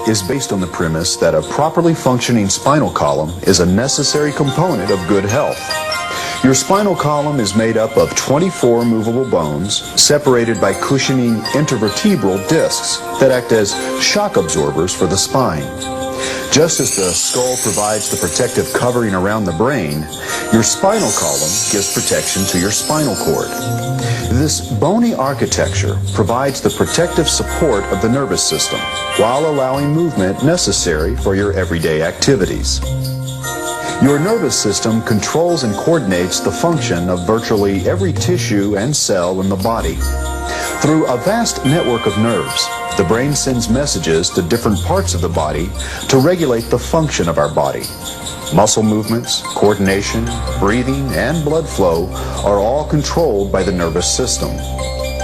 is based on the premise that a properly functioning spinal column is a necessary component of good health. Your spinal column is made up of 24 movable bones separated by cushioning intervertebral discs that act as shock absorbers for the spine. Just as the skull provides the protective covering around the brain, your spinal column gives protection to your spinal cord. This bony architecture provides the protective support of the nervous system while allowing movement necessary for your everyday activities. Your nervous system controls and coordinates the function of virtually every tissue and cell in the body. Through a vast network of nerves, the brain sends messages to different parts of the body to regulate the function of our body. Muscle movements, coordination, breathing, and blood flow are all controlled by the nervous system.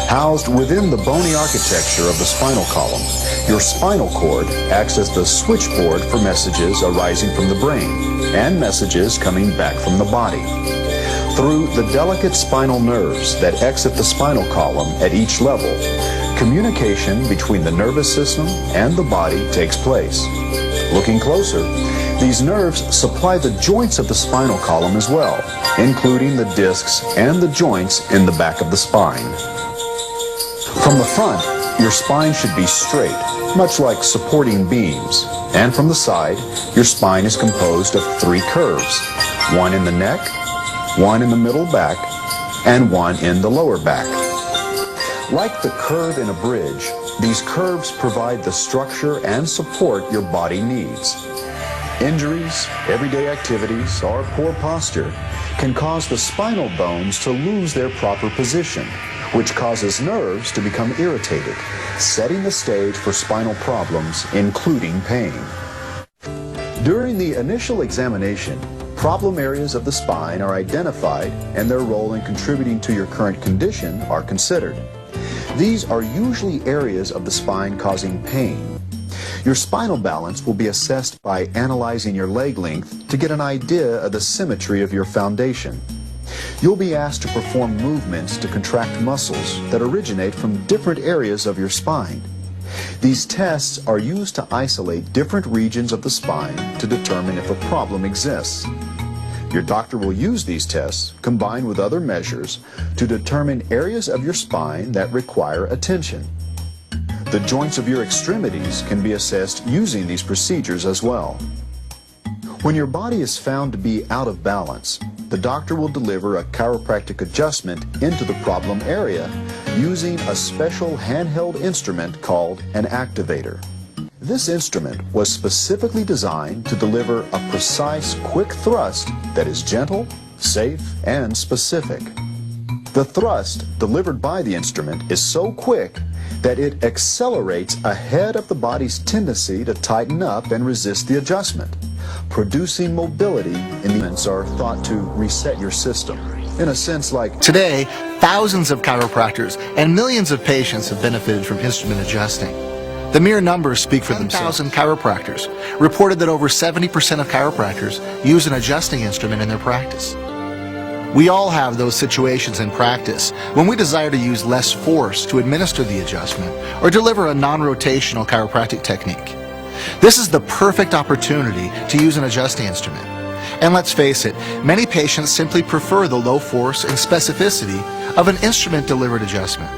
Housed within the bony architecture of the spinal column, your spinal cord acts as the switchboard for messages arising from the brain and messages coming back from the body. Through the delicate spinal nerves that exit the spinal column at each level, communication between the nervous system and the body takes place. Looking closer, these nerves supply the joints of the spinal column as well, including the discs and the joints in the back of the spine. From the front, your spine should be straight, much like supporting beams. And from the side, your spine is composed of 3 curves, one in the neck, one in the middle back, and one in the lower back. Like the curve in a bridge, these curves provide the structure and support your body needs. Injuries, everyday activities, or poor posture can cause the spinal bones to lose their proper position, which causes nerves to become irritated, setting the stage for spinal problems, including pain. During the initial examination, problem areas of the spine are identified and their role in contributing to your current condition are considered. These are usually areas of the spine causing pain. Your spinal balance will be assessed by analyzing your leg length to get an idea of the symmetry of your foundation. You'll be asked to perform movements to contract muscles that originate from different areas of your spine. These tests are used to isolate different regions of the spine to determine if a problem exists. Your doctor will use these tests, combined with other measures, to determine areas of your spine that require attention. The joints of your extremities can be assessed using these procedures as well. When your body is found to be out of balance, the doctor will deliver a chiropractic adjustment into the problem area using a special handheld instrument called an activator. This instrument was specifically designed to deliver a precise, quick thrust that is gentle, safe, and specific. The thrust delivered by the instrument is so quick that it accelerates ahead of the body's tendency to tighten up and resist the adjustment, producing mobility in the movements are thought to reset your system. In a sense like today, thousands of chiropractors and millions of patients have benefited from instrument adjusting. The mere numbers speak for themselves. 10,000 chiropractors reported that over 70% of chiropractors use an adjusting instrument in their practice. We all have those situations in practice when we desire to use less force to administer the adjustment or deliver a non-rotational chiropractic technique. This is the perfect opportunity to use an adjusting instrument. And let's face it, many patients simply prefer the low force and specificity of an instrument-delivered adjustment.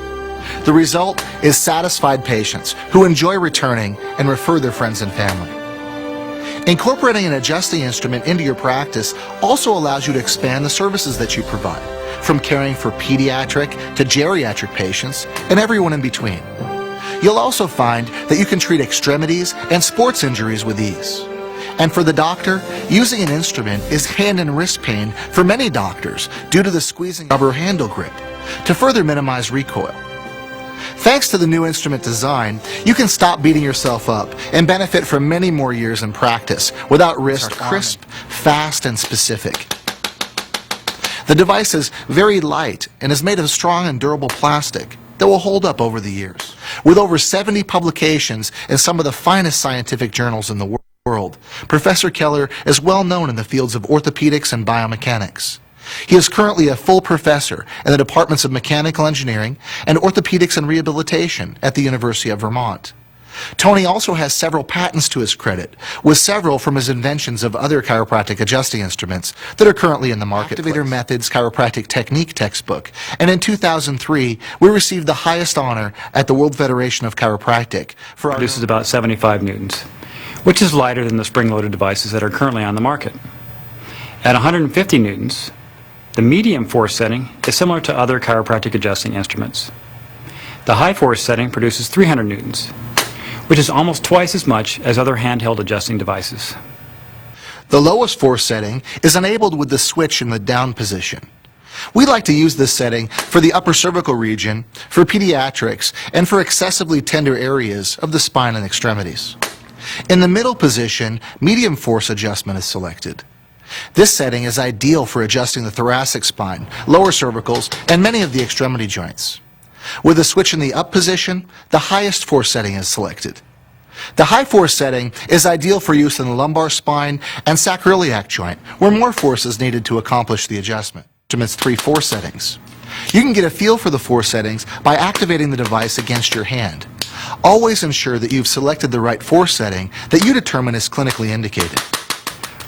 The result is satisfied patients who enjoy returning and refer their friends and family. Incorporating an adjusting instrument into your practice also allows you to expand the services that you provide, from caring for pediatric to geriatric patients and everyone in between. You'll also find that you can treat extremities and sports injuries with ease. And for the doctor, using an instrument is hand and wrist pain for many doctors due to the squeezing rubber handle grip to further minimize recoil. Thanks to the new instrument design, you can stop beating yourself up and benefit from many more years in practice without risk, crisp, fast, and specific. The device is very light and is made of strong and durable plastic that will hold up over the years. With over 70 publications in some of the finest scientific journals in the world, Professor Keller is well known in the fields of orthopedics and biomechanics. He is currently a full professor in the departments of mechanical engineering and orthopedics and rehabilitation at the University of Vermont. Tony also has several patents to his credit, with several from his inventions of other chiropractic adjusting instruments that are currently in the market. Activator Methods Chiropractic Technique textbook, and in 2003 we received the highest honor at the World Federation of Chiropractic for our Produces about 75 newtons, which is lighter than the spring-loaded devices that are currently on the market. At 150 newtons, the medium force setting is similar to other chiropractic adjusting instruments. The high force setting produces 300 newtons, which is almost twice as much as other handheld adjusting devices. The lowest force setting is enabled with the switch in the down position. We like to use this setting for the upper cervical region, for pediatrics, and for excessively tender areas of the spine and extremities. In the middle position, medium force adjustment is selected. This setting is ideal for adjusting the thoracic spine, lower cervicals, and many of the extremity joints. With the switch in the up position, the highest force setting is selected. The high force setting is ideal for use in the lumbar spine and sacroiliac joint, where more force is needed to accomplish the adjustment. Instrument's 3 force settings. You can get a feel for the force settings by activating the device against your hand. Always ensure that you've selected the right force setting that you determine is clinically indicated.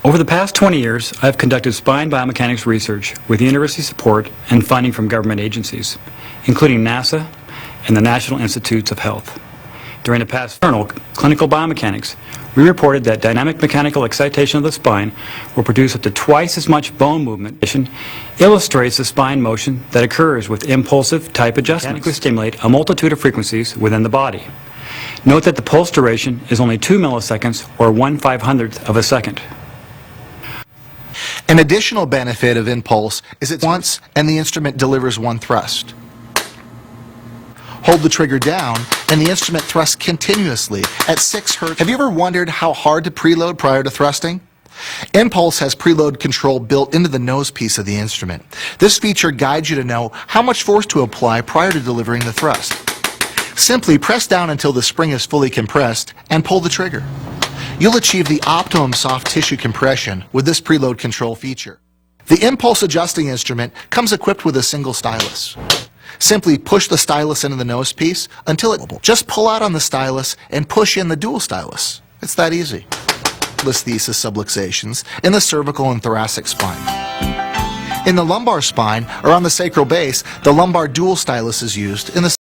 Over the past 20 years, I have conducted spine biomechanics research with university support and funding from government agencies, including NASA and the National Institutes of Health. During the past journal, Clinical Biomechanics, we reported that dynamic mechanical excitation of the spine will produce up to twice as much bone movement. It illustrates the spine motion that occurs with impulsive type adjustments. Mechanically stimulate a multitude of frequencies within the body. Note that the pulse duration is only 2 milliseconds or 1/500th of a second. An additional benefit of impulse is it's once and the instrument delivers one thrust. Hold the trigger down and the instrument thrusts continuously at 6 Hz. Have you ever wondered how hard to preload prior to thrusting? Impulse has preload control built into the nose piece of the instrument. This feature guides you to know how much force to apply prior to delivering the thrust. Simply press down until the spring is fully compressed and pull the trigger. You'll achieve the optimum soft tissue compression with this preload control feature. The impulse adjusting instrument comes equipped with a single stylus. Simply push the stylus into the nose piece until it... Just pull out on the stylus and push in the dual stylus. It's that easy. Listhesis subluxations in the cervical and thoracic spine. In the lumbar spine or on the sacral base, the lumbar dual stylus is used in the